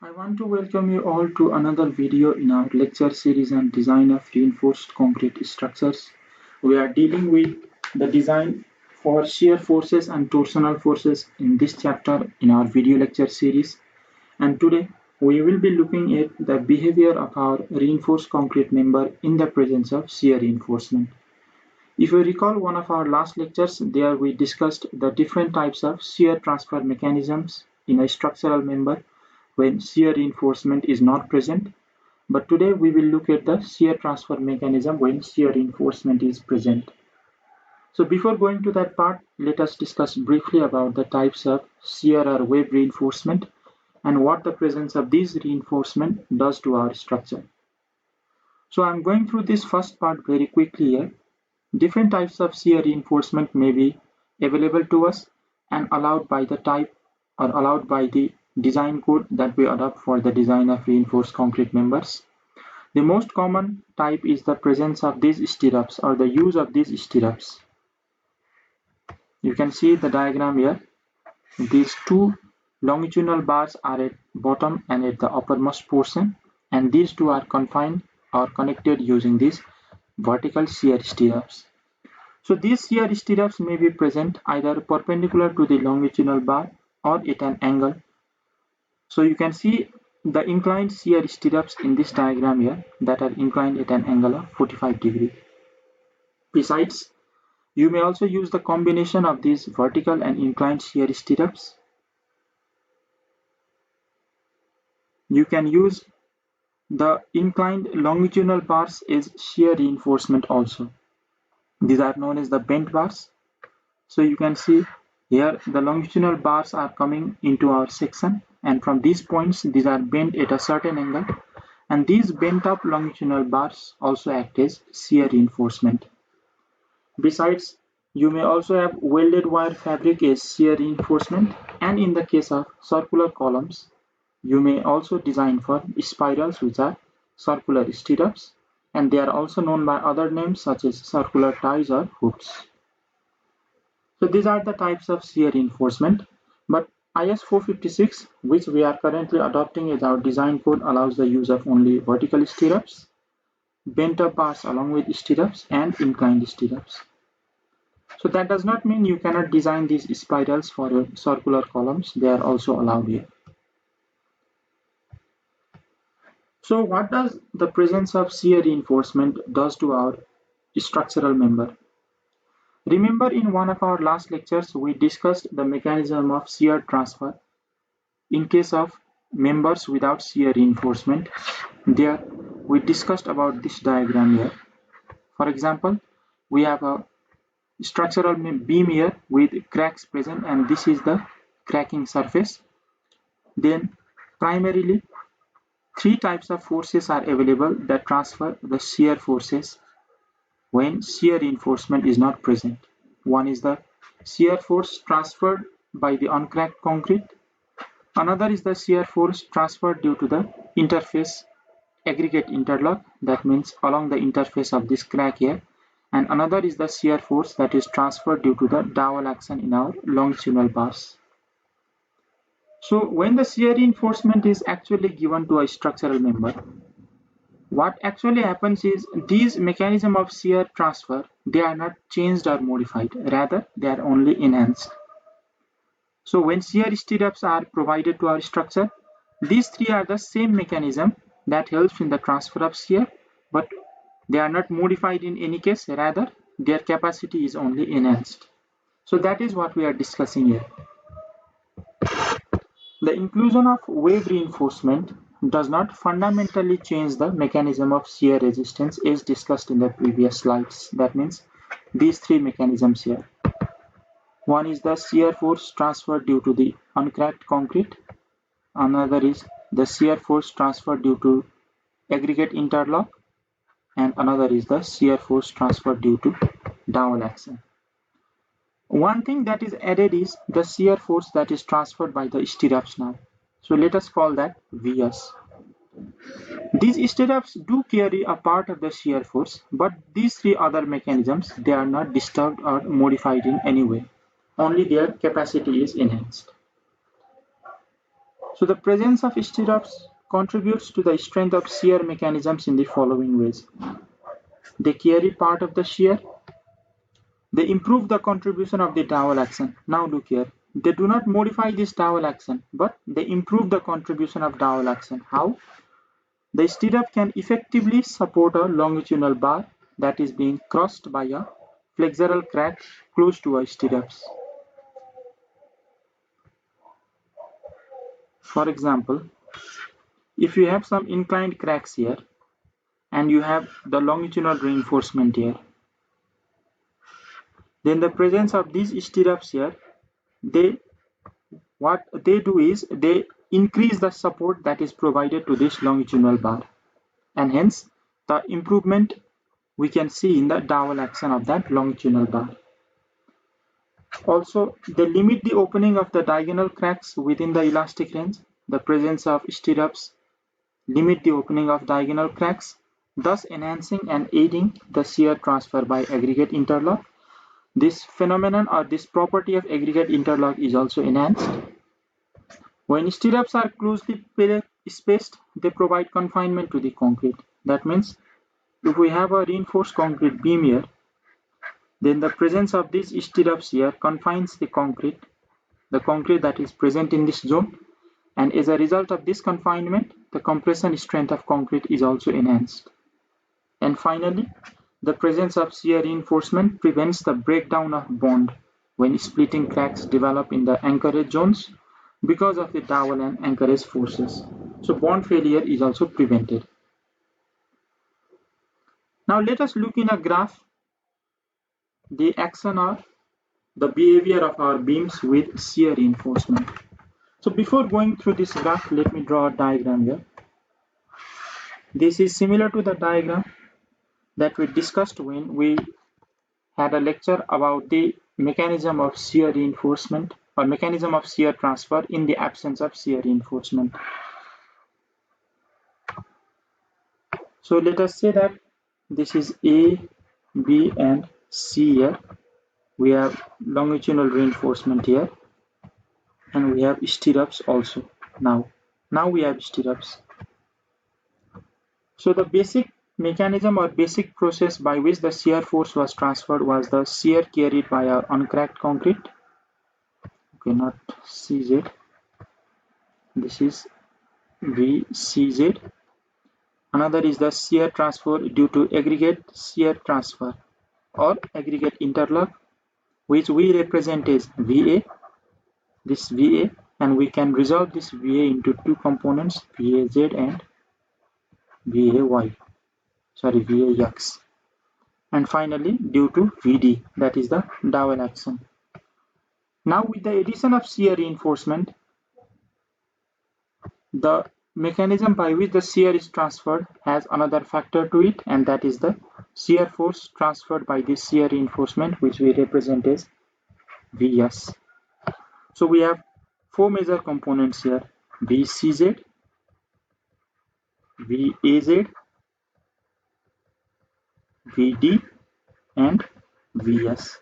I want to welcome you all to another video in our lecture series on design of reinforced concrete structures. We are dealing with the design for shear forces and torsional forces in this chapter in our video lecture series. And today we will be looking at the behavior of our reinforced concrete member in the presence of shear reinforcement. If you recall one of our last lectures, there we discussed the different types of shear transfer mechanisms in a structural member when shear reinforcement is not present. But today we will look at the shear transfer mechanism when shear reinforcement is present. So before going to that part, let us discuss briefly about the types of shear or wave reinforcement and what the presence of these reinforcement does to our structure. So I'm going through this first part very quickly here. Different types of shear reinforcement may be available to us and allowed by the type or allowed by the design code that we adopt for the design of reinforced concrete members. The most common type is the presence of these stirrups or the use of these stirrups. You can see the diagram here. These two longitudinal bars are at bottom and at the uppermost portion, and these two are confined or connected using these vertical shear stirrups. So these shear stirrups may be present either perpendicular to the longitudinal bar or at an angle. So you can see the inclined shear stirrups in this diagram here that are inclined at an angle of 45 degrees. Besides, you may also use the combination of these vertical and inclined shear stirrups. You can use the inclined longitudinal bars as shear reinforcement also. These are known as the bent bars. So you can see here the longitudinal bars are coming into our section, and from these points these are bent at a certain angle, and these bent up longitudinal bars also act as shear reinforcement. Besides, you may also have welded wire fabric as shear reinforcement, and in the case of circular columns you may also design for spirals, which are circular stirrups, and they are also known by other names such as circular ties or hooks. So these are the types of shear reinforcement, but IS 456, which we are currently adopting as our design code, allows the use of only vertical stirrups, bent up bars along with stirrups, and inclined stirrups. So that does not mean you cannot design these spirals for your circular columns. They are also allowed here. So what does the presence of shear reinforcement does to our structural member? Remember, in one of our last lectures we discussed the mechanism of shear transfer in case of members without shear reinforcement. There we discussed about this diagram here. For example, we have a structural beam here with cracks present, and this is the cracking surface. Then primarily three types of forces are available that transfer the shear forces when shear reinforcement is not present. One is the shear force transferred by the uncracked concrete. Another is the shear force transferred due to the interface aggregate interlock, that means along the interface of this crack here. And another is the shear force that is transferred due to the dowel action in our longitudinal bars. So when the shear reinforcement is actually given to a structural member, what actually happens is these mechanism of shear transfer, they are not changed or modified, rather they are only enhanced. So when shear stirrups are provided to our structure, these three are the same mechanism that helps in the transfer of shear, but they are not modified in any case, rather their capacity is only enhanced. So that is what we are discussing here. The inclusion of wave reinforcement does not fundamentally change the mechanism of shear resistance as discussed in the previous slides. That means these three mechanisms here. One is the shear force transferred due to the uncracked concrete. Another is the shear force transferred due to aggregate interlock. And another is the shear force transferred due to dowel action. One thing that is added is the shear force that is transferred by the stirrups now. So let us call that Vs. These stirrups do carry a part of the shear force, but these three other mechanisms, they are not disturbed or modified in any way. Only their capacity is enhanced. So the presence of stirrups contributes to the strength of shear mechanisms in the following ways. They carry part of the shear. They improve the contribution of the dowel action. Now look here. They do not modify this dowel action, but they improve the contribution of dowel action. How? The stirrup can effectively support a longitudinal bar that is being crossed by a flexural crack close to a stirrups. For example, if you have some inclined cracks here and you have the longitudinal reinforcement here, then the presence of these stirrups here, what they do is they increase the support that is provided to this longitudinal bar, and hence the improvement we can see in the dowel action of that longitudinal bar. Also, they limit the opening of the diagonal cracks within the elastic range. The presence of stirrups limit the opening of diagonal cracks, thus enhancing and aiding the shear transfer by aggregate interlock. This phenomenon or this property of aggregate interlock is also enhanced. When stirrups are closely spaced, they provide confinement to the concrete. That means if we have a reinforced concrete beam here, then the presence of these stirrups here confines the concrete that is present in this zone, and as a result of this confinement, the compression strength of concrete is also enhanced. And finally, the presence of shear reinforcement prevents the breakdown of bond when splitting cracks develop in the anchorage zones because of the dowel and anchorage forces. So bond failure is also prevented. Now let us look in a graph the action or the behavior of our beams with shear reinforcement. So before going through this graph, let me draw a diagram here. This is similar to the diagram that we discussed when we had a lecture about the mechanism of shear reinforcement or mechanism of shear transfer in the absence of shear reinforcement. So let us say that this is A, B and C here. We have longitudinal reinforcement here and we have stirrups also. Now we have stirrups. So the basic mechanism or basic process by which the shear force was transferred was the shear carried by our uncracked concrete. Okay, not CZ. This is VCZ. Another is the shear transfer due to aggregate shear transfer or aggregate interlock, which we represent as VA. This VA, and we can resolve this VA into two components, VAZ and VAX. And finally, due to VD, that is the dowel action. Now, with the addition of shear reinforcement, the mechanism by which the shear is transferred has another factor to it, and that is the shear force transferred by this shear reinforcement, which we represent as VS. So we have four major components here: VCZ, VAZ, VD and VS.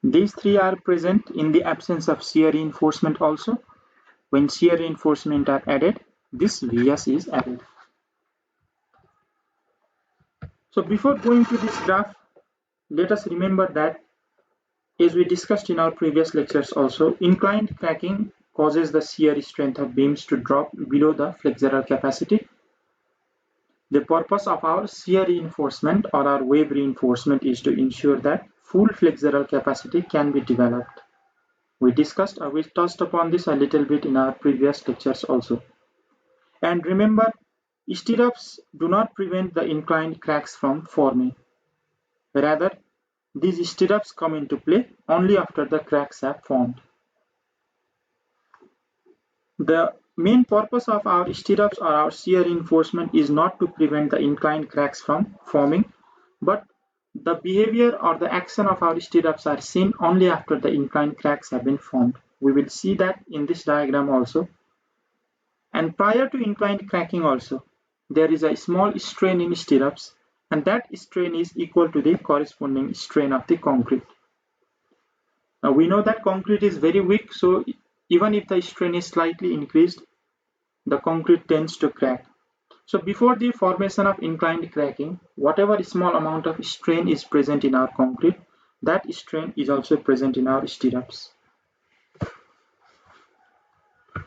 These three are present in the absence of shear reinforcement also. When shear reinforcement are added, this VS is added. So before going to this graph, let us remember that, as we discussed in our previous lectures also, inclined cracking causes the shear strength of beams to drop below the flexural capacity. The purpose of our shear reinforcement or our wave reinforcement is to ensure that full flexural capacity can be developed. We touched upon this a little bit in our previous lectures also. And remember, stirrups do not prevent the inclined cracks from forming. Rather, these stirrups come into play only after the cracks have formed. The main purpose of our stirrups or our shear reinforcement is not to prevent the inclined cracks from forming, but the behavior or the action of our stirrups are seen only after the inclined cracks have been formed. We will see that in this diagram also. And prior to inclined cracking also, there is a small strain in stirrups, and that strain is equal to the corresponding strain of the concrete. Now we know that concrete is very weak, so even if the strain is slightly increased, the concrete tends to crack. So before the formation of inclined cracking, whatever small amount of strain is present in our concrete, that strain is also present in our stirrups.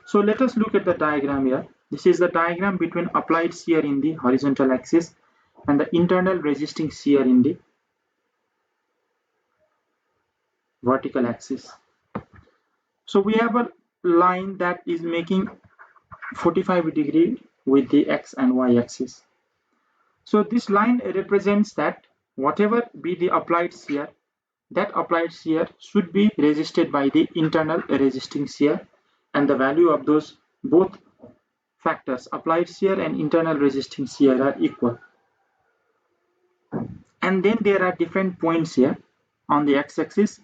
So let us look at the diagram here. This is the diagram between applied shear in the horizontal axis and the internal resisting shear in the vertical axis. So we have a line that is making 45 degree with the x and y axis. So this line represents that whatever be the applied shear, that applied shear should be resisted by the internal resisting shear, and the value of those both factors, applied shear and internal resisting shear, are equal. And then there are different points here. On the x-axis,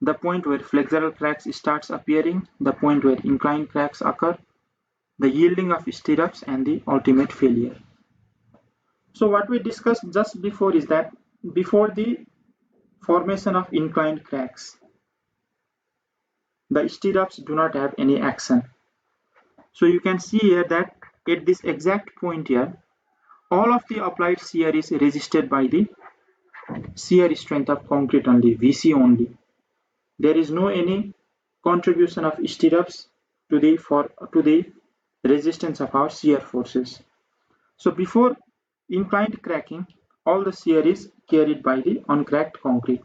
the point where flexural cracks starts appearing, the point where inclined cracks occur, the yielding of stirrups, and the ultimate failure. So what we discussed just before is that before the formation of inclined cracks, the stirrups do not have any action. So you can see here that at this exact point here, all of the applied shear is resisted by the shear strength of concrete only, VC only. There is no any contribution of stirrups to the resistance of our shear forces. So before inclined cracking, all the shear is carried by the uncracked concrete.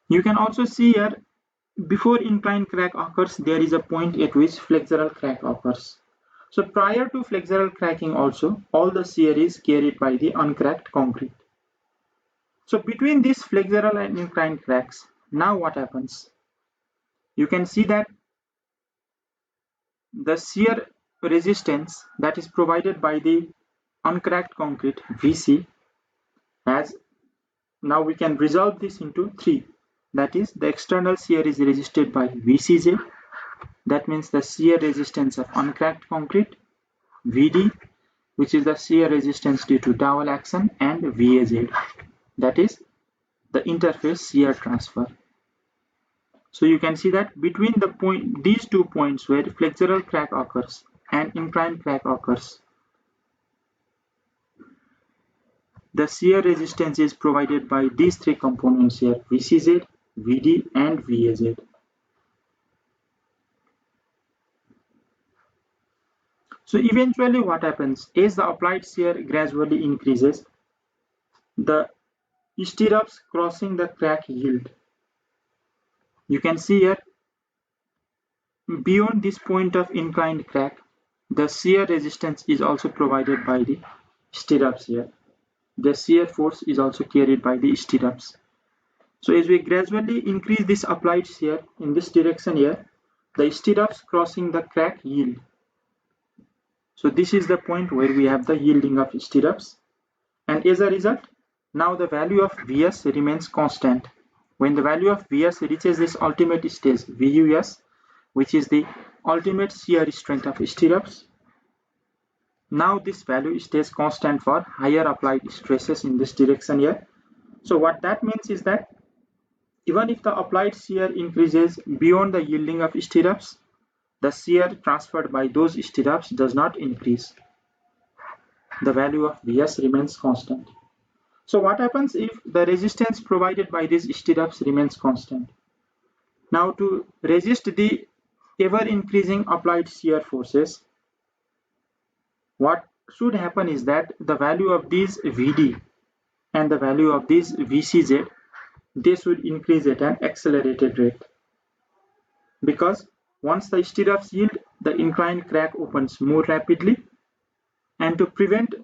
You can also see here, before inclined crack occurs, there is a point at which flexural crack occurs. So prior to flexural cracking also, all the shear is carried by the uncracked concrete. So between these flexural and inclined cracks, now what happens? You can see that the shear resistance that is provided by the uncracked concrete, VC, as now we can resolve this into 3. That is, the external shear is resisted by VCZ. That means the shear resistance of uncracked concrete, VD, which is the shear resistance due to dowel action, and VAZ, that is the interface shear transfer. So you can see that between these 2 points where flexural crack occurs and inclined crack occurs, the shear resistance is provided by these 3 components here, VCZ, VD, and VAZ. So eventually what happens is the applied shear gradually increases, the stirrups crossing the crack yield. You can see here, beyond this point of inclined crack, the shear resistance is also provided by the stirrups here. The shear force is also carried by the stirrups. So as we gradually increase this applied shear in this direction here, the stirrups crossing the crack yield. So this is the point where we have the yielding of stirrups, and as a result, now the value of Vs remains constant. When the value of Vs reaches this ultimate stage, Vus, which is the ultimate shear strength of stirrups, now this value stays constant for higher applied stresses in this direction here. So what that means is that even if the applied shear increases beyond the yielding of stirrups, the shear transferred by those stirrups does not increase. The value of Vs remains constant. So what happens if the resistance provided by these stirrups remains constant? Now to resist the ever increasing applied shear forces, what should happen is that the value of these Vd and the value of these Vcz, they should increase at an accelerated rate. Because once the stirrups yield, the inclined crack opens more rapidly, and to prevent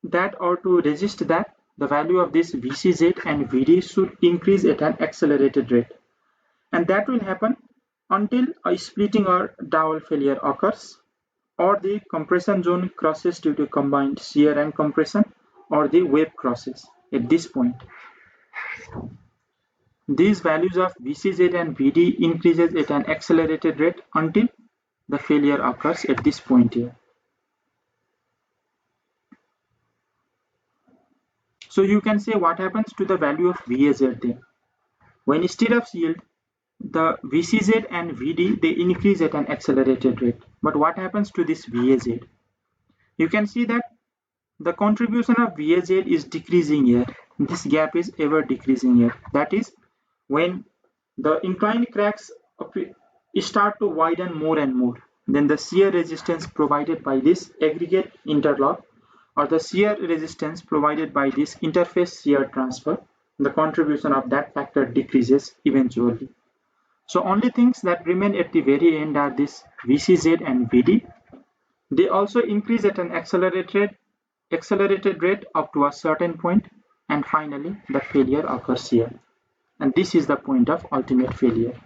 that or to resist that, the value of this VCZ and VD should increase at an accelerated rate. And that will happen until a splitting or dowel failure occurs, or the compression zone crosses due to combined shear and compression, or the wave crosses at this point. These values of VCZ and VD increases at an accelerated rate until the failure occurs at this point here. So you can say what happens to the value of VAZ then. When stirrups yield, the VCZ and VD, they increase at an accelerated rate. But what happens to this VAZ? You can see that the contribution of VAZ is decreasing here. This gap is ever decreasing here. That is, when the inclined cracks start to widen more and more, then the shear resistance provided by this aggregate interlock or the shear resistance provided by this interface shear transfer, the contribution of that factor decreases eventually. So only things that remain at the very end are this VCZ and VD. They also increase at an accelerated rate up to a certain point, and finally the failure occurs here. And this is the point of ultimate failure.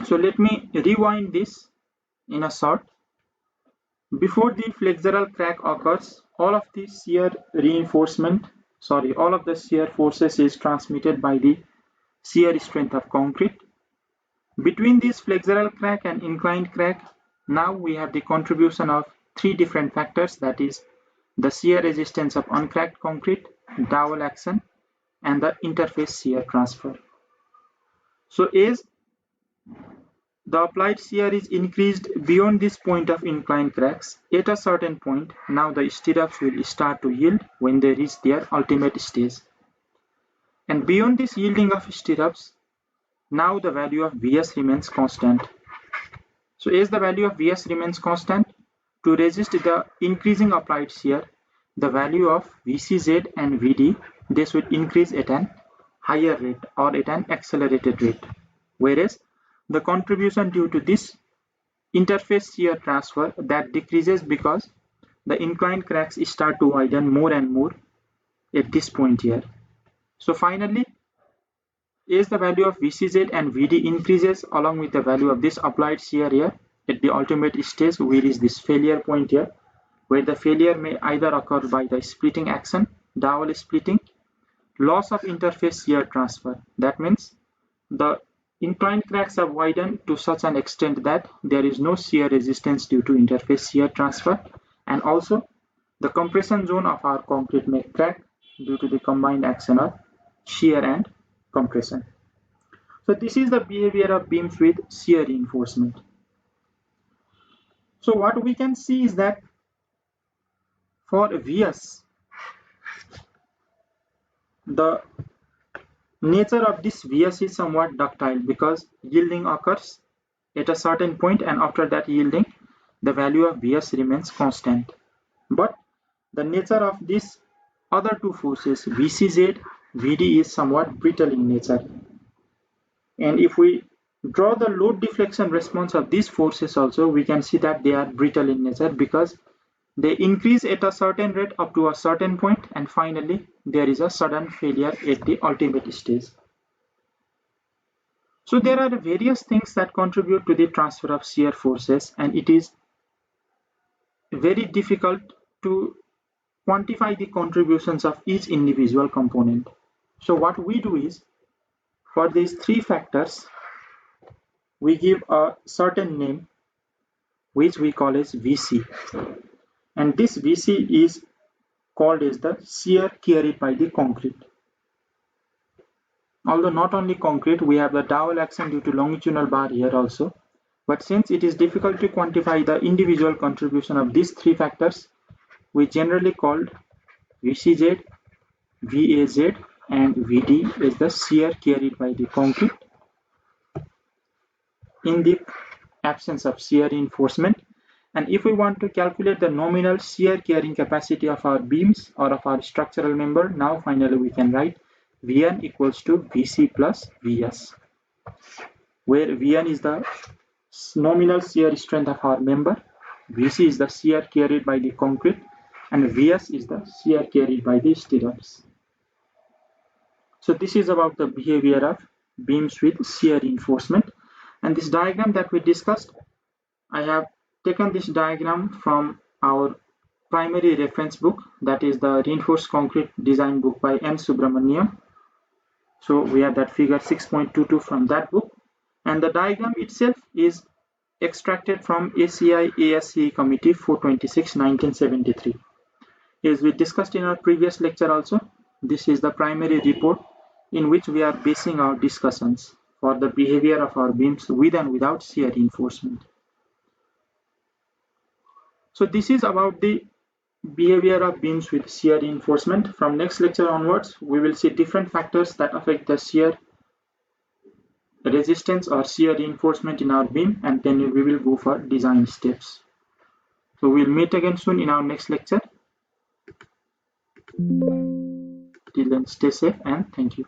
So let me rewind this in a short. Before the flexural crack occurs, all of the shear forces is transmitted by the shear strength of concrete. Between this flexural crack and inclined crack, now we have the contribution of three different factors, that is the shear resistance of uncracked concrete, dowel action, and the interface shear transfer. So as the applied shear is increased beyond this point of inclined cracks, at a certain point, now the stirrups will start to yield when they reach their ultimate stage. And beyond this yielding of stirrups, now the value of Vs remains constant. So as the value of Vs remains constant, to resist the increasing applied shear, the value of VCZ and VD, this will increase at an higher rate or at an accelerated rate. Whereas the contribution due to this interface shear transfer, that decreases because the inclined cracks start to widen more and more at this point here. So finally, as the value of VCZ and VD increases along with the value of this applied shear here, at the ultimate stage we reach this failure point here, where the failure may either occur by the splitting action, dowel splitting, loss of interface shear transfer. That means the inclined cracks have widened to such an extent that there is no shear resistance due to interface shear transfer, and also the compression zone of our concrete may crack due to the combined action of shear and compression. So this is the behavior of beams with shear reinforcement. So what we can see is that for Vs, the nature of this Vs is somewhat ductile because yielding occurs at a certain point, and after that yielding, the value of Vs remains constant. But the nature of these other two forces, VCZ, VD, is somewhat brittle in nature. And if we draw the load deflection response of these forces also, we can see that they are brittle in nature because they increase at a certain rate up to a certain point, and finally there is a sudden failure at the ultimate stage. So there are various things that contribute to the transfer of shear forces, and it is very difficult to quantify the contributions of each individual component. So what we do is, for these three factors, we give a certain name which we call as VC, and this VC is called as the shear carried by the concrete. Although not only concrete, we have the dowel action due to longitudinal bar here also, but since it is difficult to quantify the individual contribution of these three factors, we generally called VCZ, VAZ and VD as the shear carried by the concrete in the absence of shear reinforcement. And if we want to calculate the nominal shear carrying capacity of our beams or of our structural member, now finally we can write Vn equals to Vc plus Vs, where Vn is the nominal shear strength of our member, Vc is the shear carried by the concrete, and Vs is the shear carried by the stirrups. So this is about the behavior of beams with shear reinforcement. And this diagram that we discussed, I have taken this diagram from our primary reference book, that is the Reinforced Concrete Design book by N. Subramaniam. So we have that figure 6.22 from that book, and the diagram itself is extracted from ACI ASCE Committee 426 1973. As we discussed in our previous lecture also, this is the primary report in which we are basing our discussions for the behavior of our beams with and without shear reinforcement. So this is about the behavior of beams with shear reinforcement. From next lecture onwards, we will see different factors that affect the shear resistance or shear reinforcement in our beam, and then we will go for design steps. So we'll meet again soon in our next lecture. Till then, stay safe and thank you.